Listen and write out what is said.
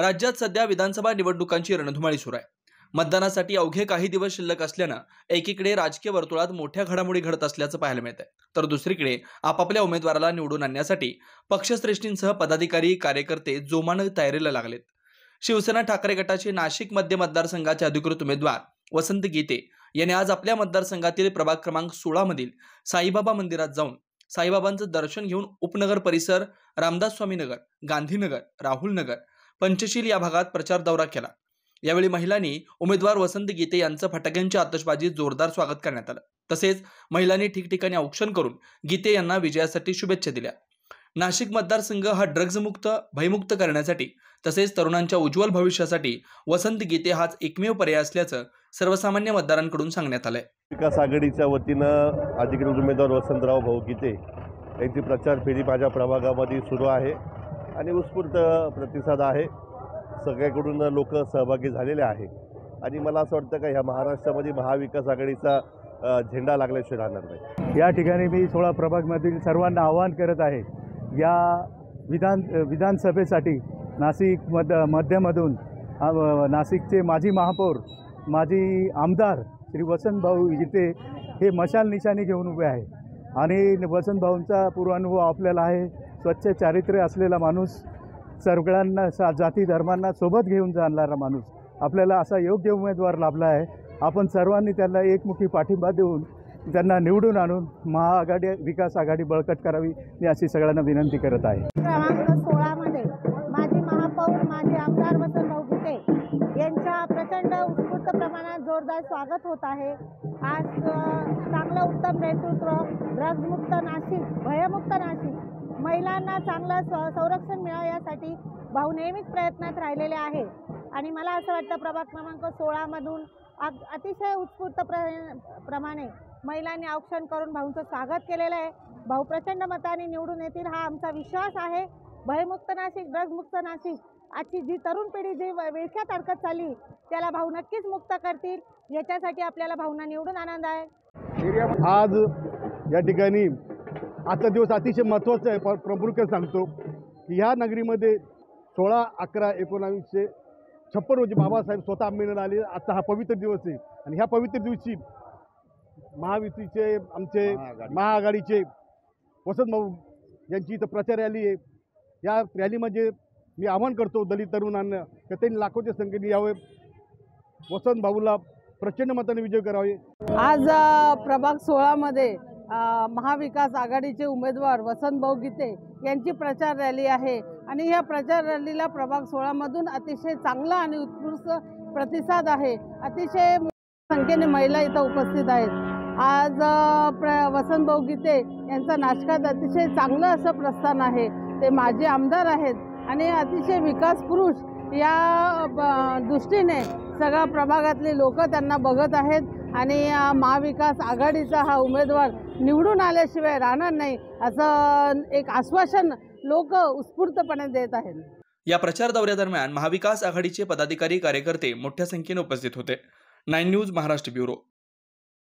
राज्यात सध्या विधानसभा निवडणुकांची रणधुमाळी सुरू आहे। मतदानासाठी अवघे काही दिवस शिल्लक असल्यानं एकीकडे राजकीय वर्तुळात मोठ्या घडामोडी घडत असल्याचं पाहायला मिळतंय, तर दुसरीकडे आपापल्या उमेदवाराला निवडून आणण्यासाठी पक्षश्रेष्ठींसह पदाधिकारी कार्यकर्ते जोमानं तयारीला लागलेत। शिवसेना ठाकरे गटाचे नाशिक मध्य मतदारसंघाचे अधिकृत उमेदवार वसंत गीते यांनी आज आपल्या मतदारसंघातील प्रभाग क्रमांक 16 मधील साईबाबा मंदिरात जाऊन साईबाबांचं दर्शन घेऊन उपनगर परिसर, रामदास स्वामी नगर, गांधीनगर, राहुल नगर, पंचशील या भागात प्रचार दौरा केला। यावेळी महिलांनी उमेदवार वसंत गीते यांचं फटाक्यांच्या आतषबाजीत जोरदार स्वागत करण्यात आलं। तसेच महिलांनी ठिकठिकाणी औक्षण करून गीते यांना विजयासाठी शुभेच्छा दिल्या। नाशिक मतदारसंघ हा ड्रग्ज मुक्त, भयमुक्त करण्यासाठी तसेच तरुणांच्या उज्ज्वल भविष्यासाठी वसंत गीते हाच एकमेव पर्याय असल्याचं सर्वसामान्य मतदारांकडून सांगण्यात आलंय। विकास आघाडीच्या वतीनं अधिकृत उमेदवार वसंतराव भाऊ गीते यांची प्रचार फेरी माझ्या प्रभागामध्ये सुरू आहे आणि उत्स्फूर्त प्रतिसाद आहे। सगळ्याकडून लोक सहभागी झालेले आहे आणि मला असं वाटतं का ह्या महाराष्ट्रामध्ये महाविकास आघाडीचा झेंडा लागल्याशिवाय राहणार नाही। या ठिकाणी मी 16 प्रभागमधील सर्वांना आवाहन करत आहे, या विधानसभेसाठी नाशिक मध्यमधून नाशिकचे माजी महापौर, माजी आमदार श्री वसंतभाऊ गीते हे मशाल निशाणी घेऊन उभे आहे आणि वसंतभाऊंचा पूर्वानुभव आपल्याला आहे। स्वच्छ चारित्र्य असलेला माणूस, सगळ्यांना जाती धर्मांना सोबत घेऊन जाणारा माणूस, आपल्याला असा योग्य उमेदवार लाभला आहे। आपण सर्वांनी त्यांना एकमुखी पाठिंबा देऊन त्यांना निवडून आणून महाआघाडी विकास आघाडी बळकट करावी, मी अशी सगळ्यांना विनंती करत आहे। क्रमांक 16 मध्ये माजी महापौर, माजी आमदार वसंतभाऊ गीते यांच्या प्रचंड उत्स्फूर्त प्रमाणात जोरदार स्वागत होत आहे। आज चांगलं उत्तम नेतृत्व, ड्रग्जमुक्त नाशिक, भयमुक्त नाशिक, महिलांना चांगलं संरक्षण मिळावं यासाठी भाऊ नेहमीच प्रयत्नात राहिलेले आहे आणि मला असं वाटतं प्रभाग क्रमांक 16 मधून अतिशय उत्स्फूर्त प्रमाणे महिलांनी औक्षण करून भाऊंचं स्वागत केलेलं आहे। भाऊ प्रचंड मताने निवडून येतील हा आमचा विश्वास आहे। भयमुक्त नाशिक, ड्रग्जमुक्त नाशिक, आजची जी तरुण पिढी जी वेळख्यात अडकत चालली त्याला भाऊ नक्कीच मुक्त करतील, याच्यासाठी आपल्याला भाऊंना निवडून आनंद आहे। आज या ठिकाणी आजचा दिवस अतिशय महत्त्वाचा आहे। प्रमुख सांगतो की ह्या नगरीमध्ये 16/11/1956 रोजी बाबासाहेब स्वतः आंबेडकर आले। आजचा हा पवित्र दिवस आहे आणि ह्या पवित्र दिवशी महायुतीचे आमचे महाआघाडीचे वसंतभाऊ यांची इथं प्रचार रॅली आहे। या रॅलीमध्ये मी आवाहन करतो दलित तरुणांना की त्यांनी लाखोच्या संख्येने यावे, वसंतभाऊला प्रचंड मताने विजय करावे। आज प्रभाग 16 मध्ये महाविकास आघाडीचे उमेदवार वसंतभाऊ गीते यांची प्रचार रॅली आहे आणि या प्रचार रॅलीला प्रभाग 16 मधून अतिशय चांगला आणि उत्कृष्ट प्रतिसाद आहे। अतिशय मोठ्या संख्येने महिला इथं उपस्थित आहेत। आज वसंतभाऊ गीते यांचा नाशकात अतिशय चांगलं असं प्रस्थान आहे। ते माजी आमदार आहेत आणि अतिशय विकास पुरुष या दृष्टीने सगळ्या प्रभागातले लोक त्यांना बघत आहेत आणि महाविकास आघाडीचा हा उमेदवार निवडून आल्याशिवाय राहणार नाही असं एक आश्वासन लोक उत्स्फूर्तपणे देत आहेत। या प्रचार दौऱ्यादरम्यान महाविकास आघाडीचे पदाधिकारी कार्यकर्ते मोठ्या संख्येने उपस्थित होते। 9 न्यूज महाराष्ट्र ब्युरो।